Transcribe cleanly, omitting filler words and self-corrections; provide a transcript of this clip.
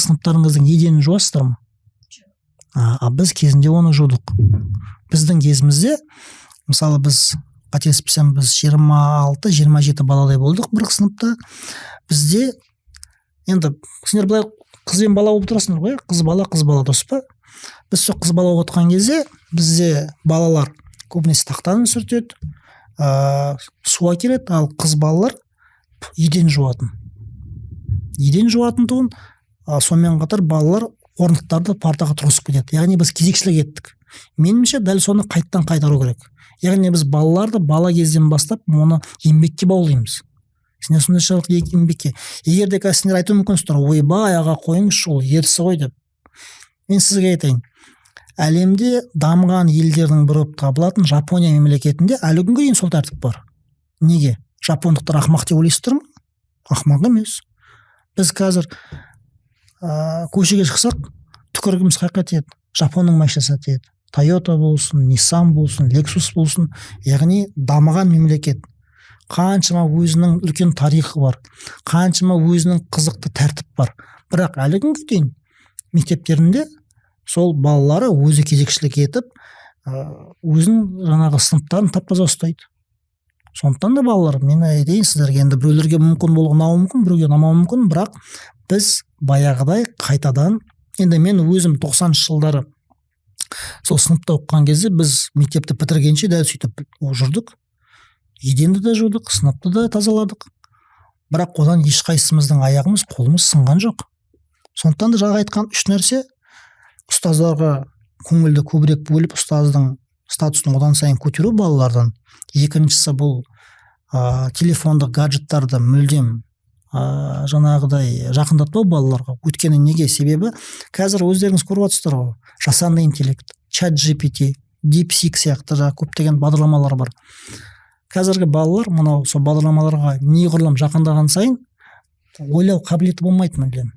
сыныптарыңыздың еденін жуасыздар ма? Біз кезінде оны жудық. Біздің кезімізде, мысалы біз қателеспесем, біз 26-27 баладай болдық бір сыныпта. Бізде енді сендер былай қыз бен бала болып тұрасыңдар ғой, қыз бала дұрыс па? Біз сол қыз бала болып отқан кезде бізде балалар көбінесе тақтаны сүртеді, су әкеледі, ал қыз балалар еден жуатын тұғын. Сонымен қатар балалар орындықтарды партаға тұрғызып кетеді. Яғни біз кезекшілік еттік. Меніңше дәл соны қайттан қайтару керек. Яғни біз балаларды бала кезден бастап оны еңбекке баулаймыз. Сендер соншалық еңбекке. Егер де сендер айтуы мүмкінсіздер, ойбай аға қойыңызшы, ол ертісі ғой деп. Мен сізге айтайын. Әлемде дамыған елдердің бірі болып табылатын Жапония мемлекетінде әлі күнге дейін сол тәртіп бар. Неге? Жапондықтар ақымақ деп ойлайсыздар ма? Ақымақ емес. Біз қазір көшеге шықсақ, түкіргіміз қайыққа тиеді? Жапонның машинасына тиеді. Toyota болсын, Nissan болсын, Lexus болсын, яғни дамыған мемлекет. Қаншама өзінің үлкен тарихы бар, қаншама өзінің қызықты тәртіп бар. Бірақ әлі күнге дейін мектептерінде сол балалары өзі кезекшілік етіп, өзінің жаңағы сыныптарын тап-таза ұстайды. Сондықтан да балалар, мен айтайын сіздерге, енді біреулерге мүмкін ұнауы мүмкін, біреуге ұнамауы мүмкін, бірақ біз баяғыдай қайтадан, енді мен өзім 90-шы жылдары сол сыныпта оқыған кезде біз мектепті бітіргенше дәл сөйтіп жүрдік. Еденді де жудық, сыныпты да тазаладық. Бірақ одан ешқайсымыздың аяғымыз, қолымыз сынған жоқ. Сондықтан да жаңа айтқан үш нәрсе: ұстаздарға көңілді көбірек бөліп, ұстаздың статусын одан сайын көтеру балалардан. Екіншісі бұл телефондық гаджеттарды мүлдем жаңағыдай жақындатпау балаларға. Өйткені неге? Себебі қазір өздеріңіз көріп отырсыздар ғой, жасанды интеллект, ChatGPT, DeepSeek сияқты көптеген бағдарламалар бар. Қазіргі балалар мынау сол бағдарламаларға неғұрлым жақындаған сайын ойлау қабілеті болмайды мүлдем.